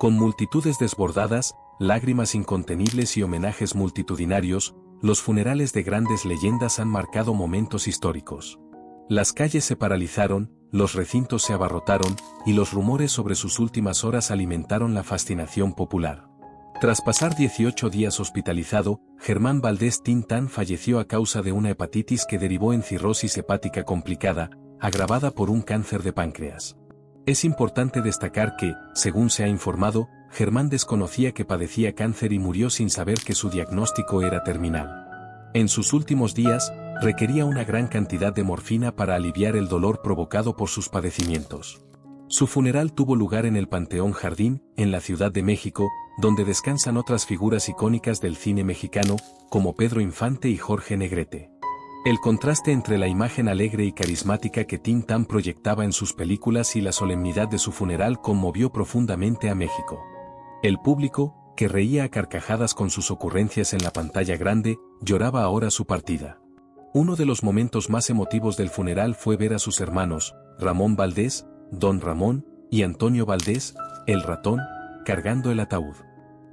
Con multitudes desbordadas, lágrimas incontenibles y homenajes multitudinarios, los funerales de grandes leyendas han marcado momentos históricos. Las calles se paralizaron, los recintos se abarrotaron, y los rumores sobre sus últimas horas alimentaron la fascinación popular. Tras pasar 18 días hospitalizado, Germán Valdés Tintán falleció a causa de una hepatitis que derivó en cirrosis hepática complicada, agravada por un cáncer de páncreas. Es importante destacar que, según se ha informado, Germán desconocía que padecía cáncer y murió sin saber que su diagnóstico era terminal. En sus últimos días, requería una gran cantidad de morfina para aliviar el dolor provocado por sus padecimientos. Su funeral tuvo lugar en el Panteón Jardín, en la Ciudad de México, donde descansan otras figuras icónicas del cine mexicano, como Pedro Infante y Jorge Negrete. El contraste entre la imagen alegre y carismática que Tintán proyectaba en sus películas y la solemnidad de su funeral conmovió profundamente a México. El público, que reía a carcajadas con sus ocurrencias en la pantalla grande, lloraba ahora su partida. Uno de los momentos más emotivos del funeral fue ver a sus hermanos, Ramón Valdés, Don Ramón, y Antonio Valdés, el Ratón, cargando el ataúd.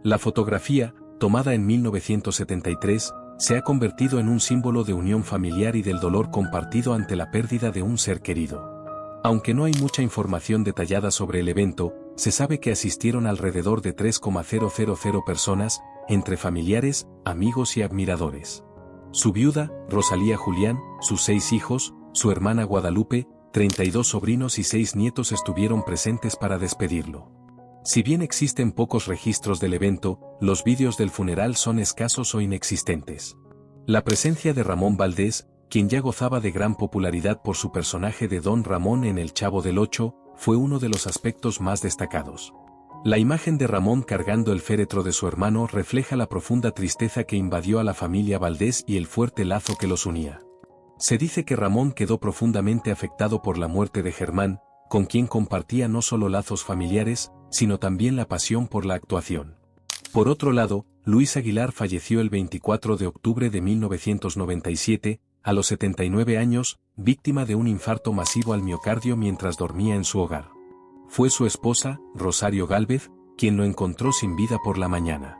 La fotografía, tomada en 1973, se ha convertido en un símbolo de unión familiar y del dolor compartido ante la pérdida de un ser querido. Aunque no hay mucha información detallada sobre el evento, se sabe que asistieron alrededor de 3,000 personas, entre familiares, amigos y admiradores. Su viuda, Rosalía Julián, sus 6 hijos, su hermana Guadalupe, 32 sobrinos y 6 nietos estuvieron presentes para despedirlo. Si bien existen pocos registros del evento, los vídeos del funeral son escasos o inexistentes. La presencia de Ramón Valdés, quien ya gozaba de gran popularidad por su personaje de Don Ramón en El Chavo del Ocho, fue uno de los aspectos más destacados. La imagen de Ramón cargando el féretro de su hermano refleja la profunda tristeza que invadió a la familia Valdés y el fuerte lazo que los unía. Se dice que Ramón quedó profundamente afectado por la muerte de Germán, con quien compartía no solo lazos familiares, sino también la pasión por la actuación. Por otro lado, Luis Aguilar falleció el 24 de octubre de 1997, a los 79 años, víctima de un infarto masivo al miocardio mientras dormía en su hogar. Fue su esposa, Rosario Gálvez, quien lo encontró sin vida por la mañana.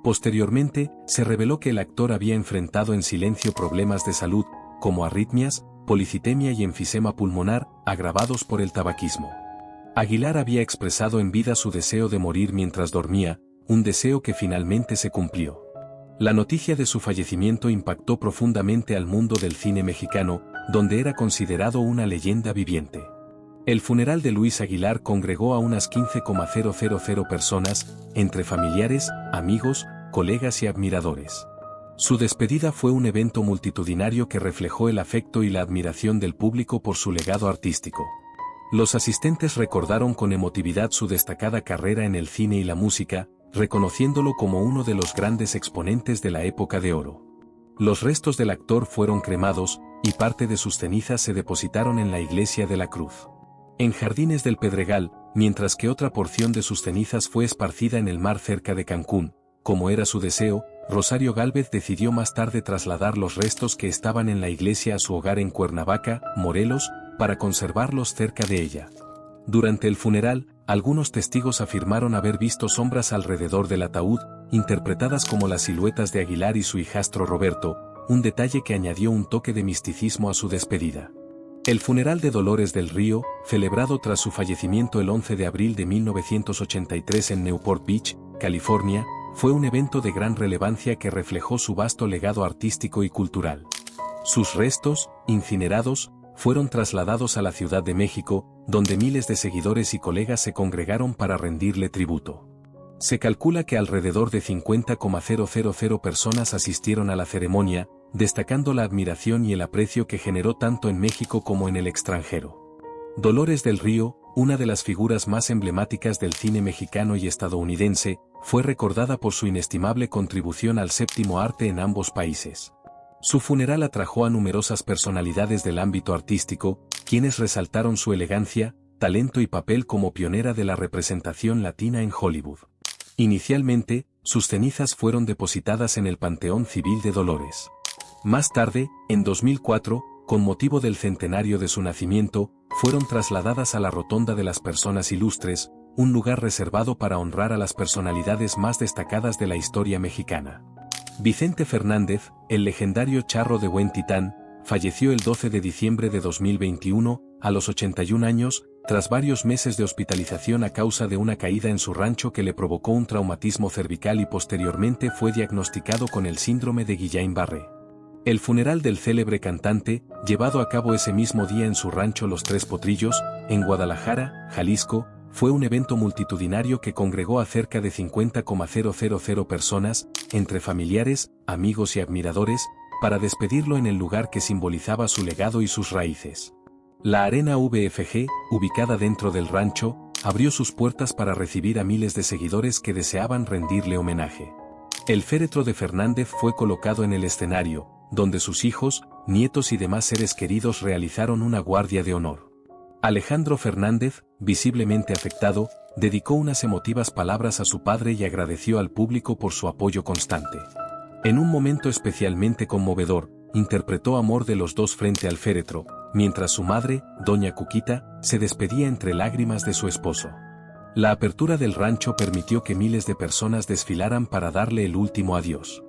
Posteriormente, se reveló que el actor había enfrentado en silencio problemas de salud, como arritmias, policitemia y enfisema pulmonar, agravados por el tabaquismo. Aguilar había expresado en vida su deseo de morir mientras dormía, un deseo que finalmente se cumplió. La noticia de su fallecimiento impactó profundamente al mundo del cine mexicano, donde era considerado una leyenda viviente. El funeral de Luis Aguilar congregó a unas 15,000 personas, entre familiares, amigos, colegas y admiradores. Su despedida fue un evento multitudinario que reflejó el afecto y la admiración del público por su legado artístico. Los asistentes recordaron con emotividad su destacada carrera en el cine y la música, reconociéndolo como uno de los grandes exponentes de la época de oro. Los restos del actor fueron cremados, y parte de sus cenizas se depositaron en la Iglesia de la Cruz, en Jardines del Pedregal, mientras que otra porción de sus cenizas fue esparcida en el mar cerca de Cancún. Como era su deseo, Rosario Gálvez decidió más tarde trasladar los restos que estaban en la iglesia a su hogar en Cuernavaca, Morelos, para conservarlos cerca de ella. Durante el funeral, algunos testigos afirmaron haber visto sombras alrededor del ataúd, interpretadas como las siluetas de Aguilar y su hijastro Roberto, un detalle que añadió un toque de misticismo a su despedida. El funeral de Dolores del Río, celebrado tras su fallecimiento el 11 de abril de 1983 en Newport Beach, California, fue un evento de gran relevancia que reflejó su vasto legado artístico y cultural. Sus restos, incinerados, fueron trasladados a la Ciudad de México, donde miles de seguidores y colegas se congregaron para rendirle tributo. Se calcula que alrededor de 50,000 personas asistieron a la ceremonia, destacando la admiración y el aprecio que generó tanto en México como en el extranjero. Dolores del Río, una de las figuras más emblemáticas del cine mexicano y estadounidense, fue recordada por su inestimable contribución al séptimo arte en ambos países. Su funeral atrajo a numerosas personalidades del ámbito artístico, quienes resaltaron su elegancia, talento y papel como pionera de la representación latina en Hollywood. Inicialmente, sus cenizas fueron depositadas en el Panteón Civil de Dolores. Más tarde, en 2004, con motivo del centenario de su nacimiento, fueron trasladadas a la Rotonda de las Personas Ilustres, un lugar reservado para honrar a las personalidades más destacadas de la historia mexicana. Vicente Fernández, el legendario Charro de Huentitán, falleció el 12 de diciembre de 2021, a los 81 años, tras varios meses de hospitalización a causa de una caída en su rancho que le provocó un traumatismo cervical y posteriormente fue diagnosticado con el síndrome de Guillain-Barré. El funeral del célebre cantante, llevado a cabo ese mismo día en su rancho Los Tres Potrillos, en Guadalajara, Jalisco, fue un evento multitudinario que congregó a cerca de 50,000 personas, entre familiares, amigos y admiradores, para despedirlo en el lugar que simbolizaba su legado y sus raíces. La Arena VFG, ubicada dentro del rancho, abrió sus puertas para recibir a miles de seguidores que deseaban rendirle homenaje. El féretro de Fernández fue colocado en el escenario, donde sus hijos, nietos y demás seres queridos realizaron una guardia de honor. Alejandro Fernández, visiblemente afectado, dedicó unas emotivas palabras a su padre y agradeció al público por su apoyo constante. En un momento especialmente conmovedor, interpretó Amor de los Dos frente al féretro, mientras su madre, doña Cuquita, se despedía entre lágrimas de su esposo. La apertura del rancho permitió que miles de personas desfilaran para darle el último adiós.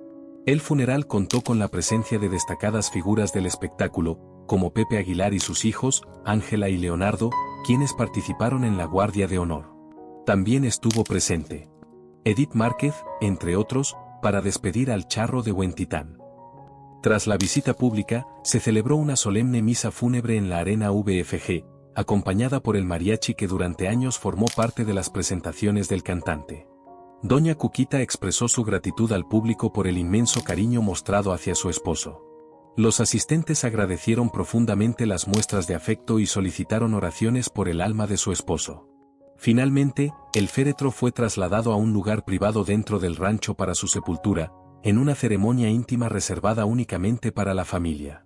El funeral contó con la presencia de destacadas figuras del espectáculo, como Pepe Aguilar y sus hijos, Ángela y Leonardo, quienes participaron en la guardia de honor. También estuvo presente Edith Márquez, entre otros, para despedir al Charro de Huentitán. Tras la visita pública, se celebró una solemne misa fúnebre en la Arena VFG, acompañada por el mariachi que durante años formó parte de las presentaciones del cantante. Doña Cuquita expresó su gratitud al público por el inmenso cariño mostrado hacia su esposo. Los asistentes agradecieron profundamente las muestras de afecto y solicitaron oraciones por el alma de su esposo. Finalmente, el féretro fue trasladado a un lugar privado dentro del rancho para su sepultura, en una ceremonia íntima reservada únicamente para la familia.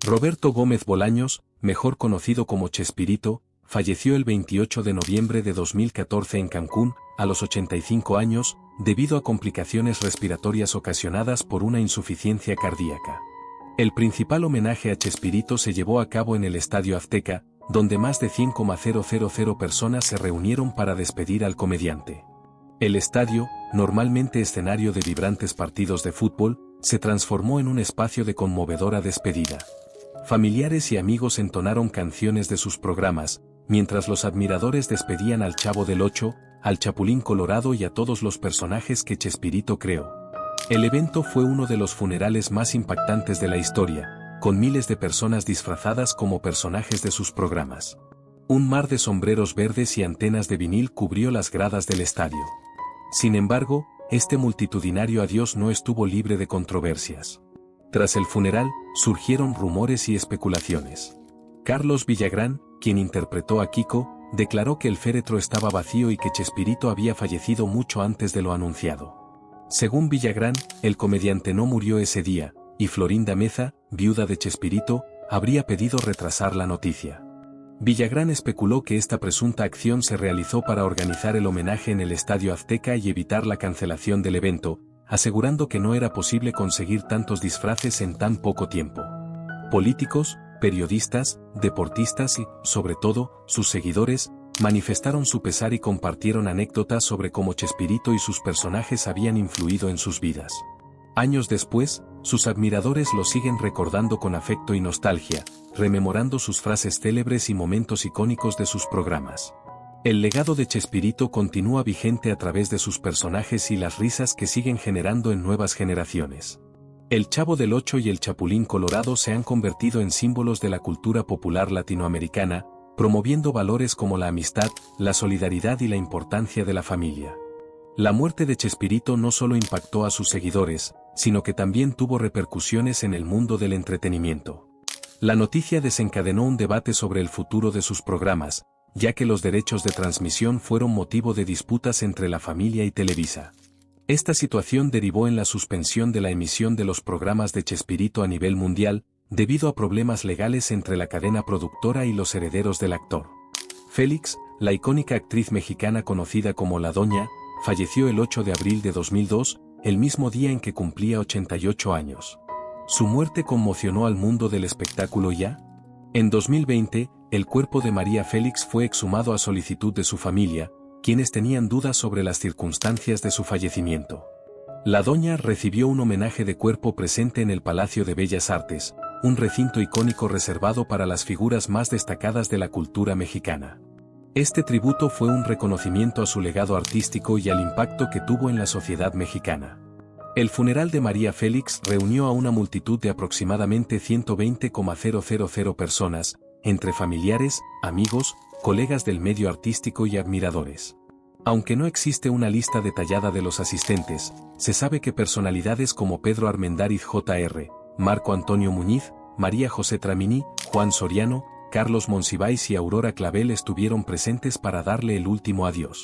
Roberto Gómez Bolaños, mejor conocido como Chespirito, falleció el 28 de noviembre de 2014 en Cancún, a los 85 años, debido a complicaciones respiratorias ocasionadas por una insuficiencia cardíaca. El principal homenaje a Chespirito se llevó a cabo en el Estadio Azteca, donde más de 100,000 personas se reunieron para despedir al comediante. El estadio, normalmente escenario de vibrantes partidos de fútbol, se transformó en un espacio de conmovedora despedida. Familiares y amigos entonaron canciones de sus programas, mientras los admiradores despedían al Chavo del Ocho, al Chapulín Colorado y a todos los personajes que Chespirito creó. El evento fue uno de los funerales más impactantes de la historia, con miles de personas disfrazadas como personajes de sus programas. Un mar de sombreros verdes y antenas de vinil cubrió las gradas del estadio. Sin embargo, este multitudinario adiós no estuvo libre de controversias. Tras el funeral, surgieron rumores y especulaciones. Carlos Villagrán, quien interpretó a Kiko, declaró que el féretro estaba vacío y que Chespirito había fallecido mucho antes de lo anunciado. Según Villagrán, el comediante no murió ese día, y Florinda Meza, viuda de Chespirito, habría pedido retrasar la noticia. Villagrán especuló que esta presunta acción se realizó para organizar el homenaje en el Estadio Azteca y evitar la cancelación del evento, asegurando que no era posible conseguir tantos disfraces en tan poco tiempo. Políticos, periodistas, deportistas y, sobre todo, sus seguidores, manifestaron su pesar y compartieron anécdotas sobre cómo Chespirito y sus personajes habían influido en sus vidas. Años después, sus admiradores lo siguen recordando con afecto y nostalgia, rememorando sus frases célebres y momentos icónicos de sus programas. El legado de Chespirito continúa vigente a través de sus personajes y las risas que siguen generando en nuevas generaciones. El Chavo del Ocho y el Chapulín Colorado se han convertido en símbolos de la cultura popular latinoamericana, promoviendo valores como la amistad, la solidaridad y la importancia de la familia. La muerte de Chespirito no solo impactó a sus seguidores, sino que también tuvo repercusiones en el mundo del entretenimiento. La noticia desencadenó un debate sobre el futuro de sus programas, ya que los derechos de transmisión fueron motivo de disputas entre la familia y Televisa. Esta situación derivó en la suspensión de la emisión de los programas de Chespirito a nivel mundial, debido a problemas legales entre la cadena productora y los herederos del actor. Félix, la icónica actriz mexicana conocida como La Doña, falleció el 8 de abril de 2002, el mismo día en que cumplía 88 años. Su muerte conmocionó al mundo del espectáculo ya. En 2020, el cuerpo de María Félix fue exhumado a solicitud de su familia, quienes tenían dudas sobre las circunstancias de su fallecimiento. La doña recibió un homenaje de cuerpo presente en el Palacio de Bellas Artes, un recinto icónico reservado para las figuras más destacadas de la cultura mexicana. Este tributo fue un reconocimiento a su legado artístico y al impacto que tuvo en la sociedad mexicana. El funeral de María Félix reunió a una multitud de aproximadamente 120,000 personas, entre familiares, amigos, colegas del medio artístico y admiradores. Aunque no existe una lista detallada de los asistentes, se sabe que personalidades como Pedro Armendáriz Jr., Marco Antonio Muñiz, María José Tramini, Juan Soriano, Carlos Monsiváis y Aurora Clavel estuvieron presentes para darle el último adiós.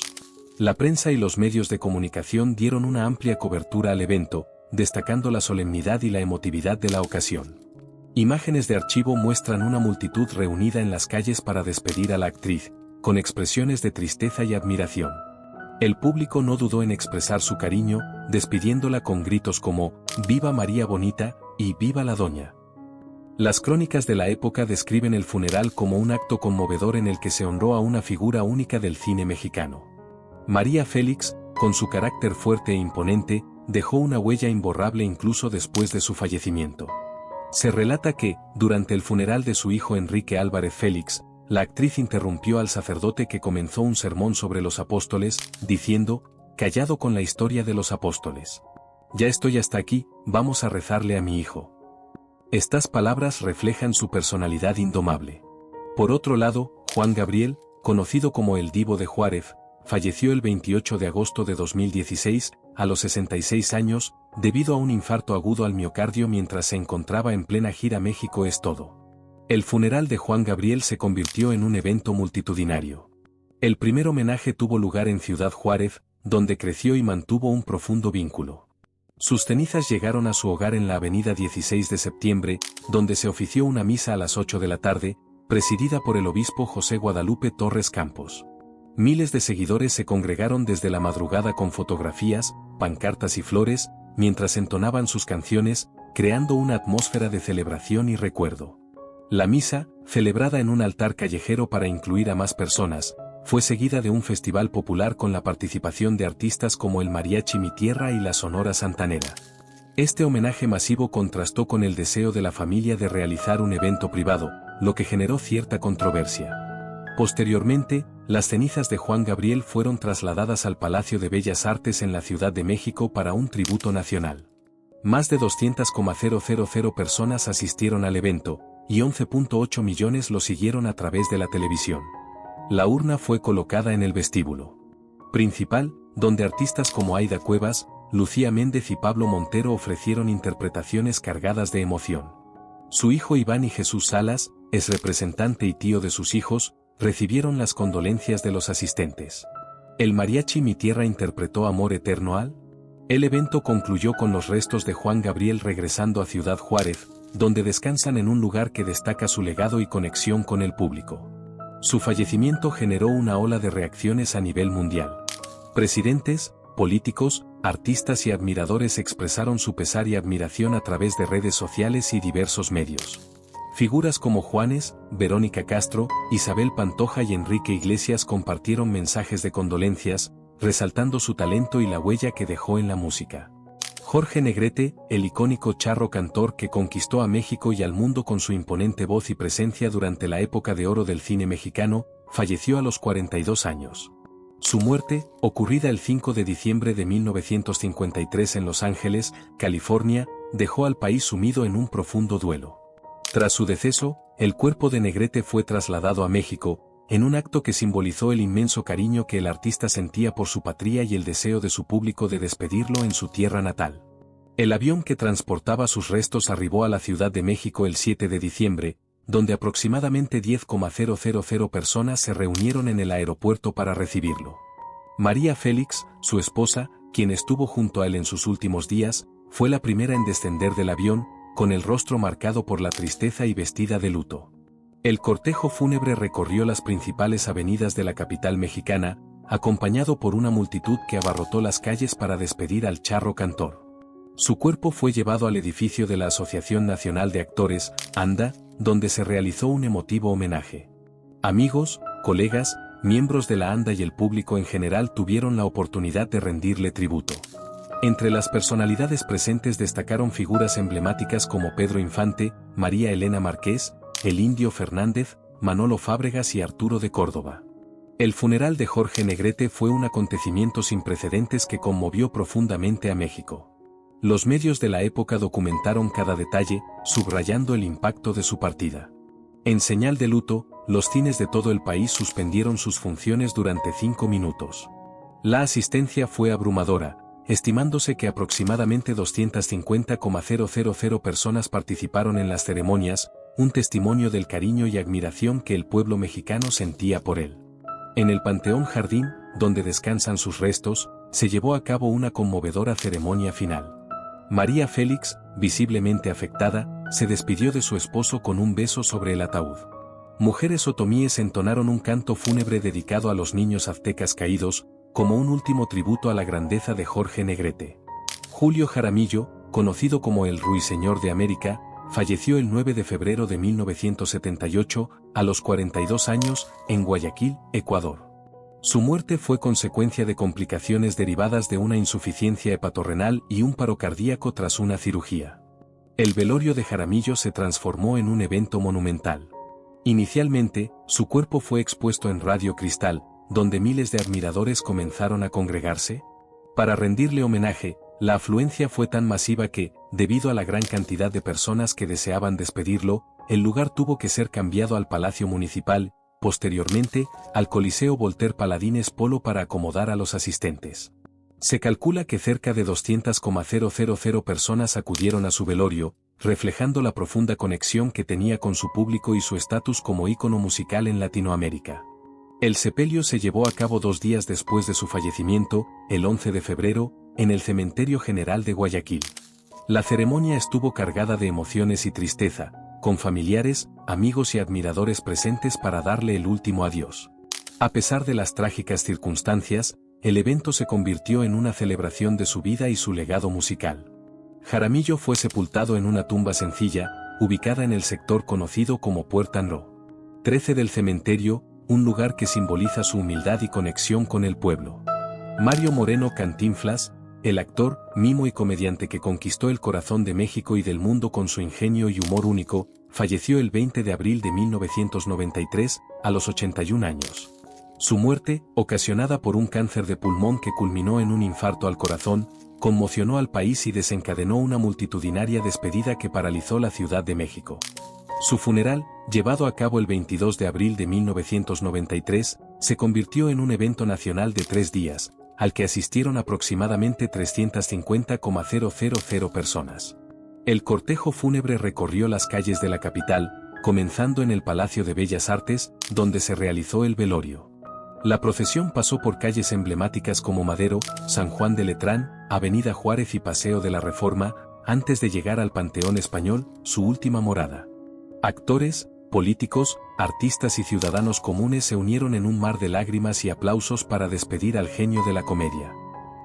La prensa y los medios de comunicación dieron una amplia cobertura al evento, destacando la solemnidad y la emotividad de la ocasión. Imágenes de archivo muestran una multitud reunida en las calles para despedir a la actriz, con expresiones de tristeza y admiración. El público no dudó en expresar su cariño, despidiéndola con gritos como «¡Viva María Bonita!» y «¡Viva la Doña!». Las crónicas de la época describen el funeral como un acto conmovedor en el que se honró a una figura única del cine mexicano. María Félix, con su carácter fuerte e imponente, dejó una huella imborrable incluso después de su fallecimiento. Se relata que, durante el funeral de su hijo Enrique Álvarez Félix, la actriz interrumpió al sacerdote que comenzó un sermón sobre los apóstoles, diciendo, «Callado con la historia de los apóstoles. Ya estoy hasta aquí, vamos a rezarle a mi hijo». Estas palabras reflejan su personalidad indomable. Por otro lado, Juan Gabriel, conocido como el Divo de Juárez, falleció el 28 de agosto de 2016, a los 66 años, debido a un infarto agudo al miocardio mientras se encontraba en plena gira México es todo. El funeral de Juan Gabriel se convirtió en un evento multitudinario. El primer homenaje tuvo lugar en Ciudad Juárez, donde creció y mantuvo un profundo vínculo. Sus cenizas llegaron a su hogar en la avenida 16 de septiembre, donde se ofició una misa a las 8 de la tarde, presidida por el obispo José Guadalupe Torres Campos. Miles de seguidores se congregaron desde la madrugada con fotografías, pancartas y flores, mientras entonaban sus canciones, creando una atmósfera de celebración y recuerdo. La misa, celebrada en un altar callejero para incluir a más personas, fue seguida de un festival popular con la participación de artistas como el Mariachi Mi Tierra y la Sonora Santanera. Este homenaje masivo contrastó con el deseo de la familia de realizar un evento privado, lo que generó cierta controversia. Posteriormente, las cenizas de Juan Gabriel fueron trasladadas al Palacio de Bellas Artes en la Ciudad de México para un tributo nacional. Más de 200,000 personas asistieron al evento, y 11,8 millones lo siguieron a través de la televisión. La urna fue colocada en el vestíbulo principal, donde artistas como Aida Cuevas, Lucía Méndez y Pablo Montero ofrecieron interpretaciones cargadas de emoción. Su hijo Iván y Jesús Salas, ex representante y tío de sus hijos, recibieron las condolencias de los asistentes. El Mariachi Mi Tierra interpretó Amor Eterno al. El evento concluyó con los restos de Juan Gabriel regresando a Ciudad Juárez, donde descansan en un lugar que destaca su legado y conexión con el público. Su fallecimiento generó una ola de reacciones a nivel mundial. Presidentes, políticos, artistas y admiradores expresaron su pesar y admiración a través de redes sociales y diversos medios. Figuras como Juanes, Verónica Castro, Isabel Pantoja y Enrique Iglesias compartieron mensajes de condolencias, resaltando su talento y la huella que dejó en la música. Jorge Negrete, el icónico charro cantor que conquistó a México y al mundo con su imponente voz y presencia durante la época de oro del cine mexicano, falleció a los 42 años. Su muerte, ocurrida el 5 de diciembre de 1953 en Los Ángeles, California, dejó al país sumido en un profundo duelo. Tras su deceso, el cuerpo de Negrete fue trasladado a México, en un acto que simbolizó el inmenso cariño que el artista sentía por su patria y el deseo de su público de despedirlo en su tierra natal. El avión que transportaba sus restos arribó a la Ciudad de México el 7 de diciembre, donde aproximadamente 10,000 personas se reunieron en el aeropuerto para recibirlo. María Félix, su esposa, quien estuvo junto a él en sus últimos días, fue la primera en descender del avión, con el rostro marcado por la tristeza y vestida de luto. El cortejo fúnebre recorrió las principales avenidas de la capital mexicana, acompañado por una multitud que abarrotó las calles para despedir al charro cantor. Su cuerpo fue llevado al edificio de la Asociación Nacional de Actores, ANDA, donde se realizó un emotivo homenaje. Amigos, colegas, miembros de la ANDA y el público en general tuvieron la oportunidad de rendirle tributo. Entre las personalidades presentes destacaron figuras emblemáticas como Pedro Infante, María Elena Márquez, el Indio Fernández, Manolo Fábregas y Arturo de Córdoba. El funeral de Jorge Negrete fue un acontecimiento sin precedentes que conmovió profundamente a México. Los medios de la época documentaron cada detalle, subrayando el impacto de su partida. En señal de luto, los cines de todo el país suspendieron sus funciones durante 5 minutos. La asistencia fue abrumadora, estimándose que aproximadamente 250,000 personas participaron en las ceremonias, un testimonio del cariño y admiración que el pueblo mexicano sentía por él. En el Panteón Jardín, donde descansan sus restos, se llevó a cabo una conmovedora ceremonia final. María Félix, visiblemente afectada, se despidió de su esposo con un beso sobre el ataúd. Mujeres otomíes entonaron un canto fúnebre dedicado a los niños aztecas caídos, como un último tributo a la grandeza de Jorge Negrete. Julio Jaramillo, conocido como el Ruiseñor de América, falleció el 9 de febrero de 1978, a los 42 años, en Guayaquil, Ecuador. Su muerte fue consecuencia de complicaciones derivadas de una insuficiencia hepatorrenal y un paro cardíaco tras una cirugía. El velorio de Jaramillo se transformó en un evento monumental. Inicialmente, su cuerpo fue expuesto en Radio Cristal, donde miles de admiradores comenzaron a congregarse. Para rendirle homenaje, la afluencia fue tan masiva que, debido a la gran cantidad de personas que deseaban despedirlo, el lugar tuvo que ser cambiado al Palacio Municipal, posteriormente, al Coliseo Voltaire Paladines Polo para acomodar a los asistentes. Se calcula que cerca de 200,000 personas acudieron a su velorio, reflejando la profunda conexión que tenía con su público y su estatus como ícono musical en Latinoamérica. El sepelio se llevó a cabo 2 días después de su fallecimiento, el 11 de febrero, en el Cementerio General de Guayaquil. La ceremonia estuvo cargada de emociones y tristeza, con familiares, amigos y admiradores presentes para darle el último adiós. A pesar de las trágicas circunstancias, el evento se convirtió en una celebración de su vida y su legado musical. Jaramillo fue sepultado en una tumba sencilla, ubicada en el sector conocido como Puerta No. 13 del cementerio, un lugar que simboliza su humildad y conexión con el pueblo. Mario Moreno Cantinflas, el actor, mimo y comediante que conquistó el corazón de México y del mundo con su ingenio y humor único, falleció el 20 de abril de 1993, a los 81 años. Su muerte, ocasionada por un cáncer de pulmón que culminó en un infarto al corazón, conmocionó al país y desencadenó una multitudinaria despedida que paralizó la Ciudad de México. Su funeral, llevado a cabo el 22 de abril de 1993, se convirtió en un evento nacional de 3 días, al que asistieron aproximadamente 350,000 personas. El cortejo fúnebre recorrió las calles de la capital, comenzando en el Palacio de Bellas Artes, donde se realizó el velorio. La procesión pasó por calles emblemáticas como Madero, San Juan de Letrán, Avenida Juárez y Paseo de la Reforma, antes de llegar al Panteón Español, su última morada. Actores, políticos, artistas y ciudadanos comunes se unieron en un mar de lágrimas y aplausos para despedir al genio de la comedia.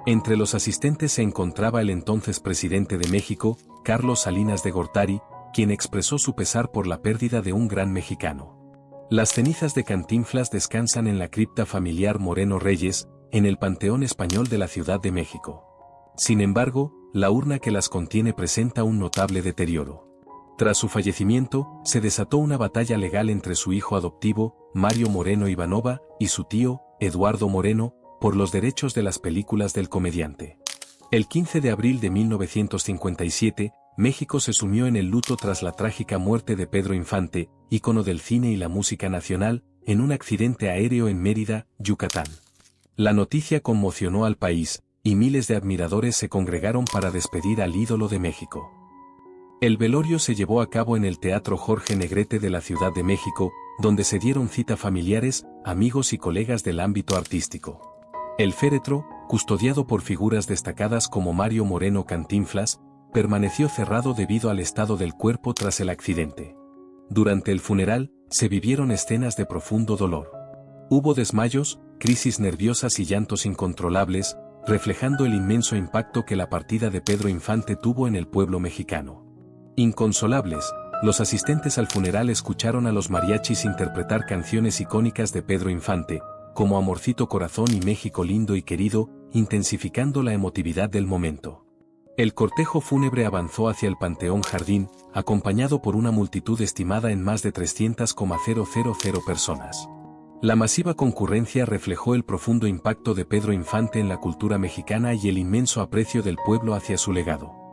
Entre los asistentes se encontraba el entonces presidente de México, Carlos Salinas de Gortari, quien expresó su pesar por la pérdida de un gran mexicano. Las cenizas de Cantinflas descansan en la cripta familiar Moreno Reyes, en el Panteón Español de la Ciudad de México. Sin embargo, la urna que las contiene presenta un notable deterioro. Tras su fallecimiento, se desató una batalla legal entre su hijo adoptivo, Mario Moreno Ivanova, y su tío, Eduardo Moreno, por los derechos de las películas del comediante. El 15 de abril de 1957, México se sumió en el luto tras la trágica muerte de Pedro Infante, ícono del cine y la música nacional, en un accidente aéreo en Mérida, Yucatán. La noticia conmocionó al país, y miles de admiradores se congregaron para despedir al ídolo de México. El velorio se llevó a cabo en el Teatro Jorge Negrete de la Ciudad de México, donde se dieron cita familiares, amigos y colegas del ámbito artístico. El féretro, custodiado por figuras destacadas como Mario Moreno Cantinflas, permaneció cerrado debido al estado del cuerpo tras el accidente. Durante el funeral, se vivieron escenas de profundo dolor. Hubo desmayos, crisis nerviosas y llantos incontrolables, reflejando el inmenso impacto que la partida de Pedro Infante tuvo en el pueblo mexicano. Inconsolables, los asistentes al funeral escucharon a los mariachis interpretar canciones icónicas de Pedro Infante, como Amorcito Corazón y México Lindo y Querido, intensificando la emotividad del momento. El cortejo fúnebre avanzó hacia el Panteón Jardín, acompañado por una multitud estimada en más de 300,000 personas. La masiva concurrencia reflejó el profundo impacto de Pedro Infante en la cultura mexicana y el inmenso aprecio del pueblo hacia su legado.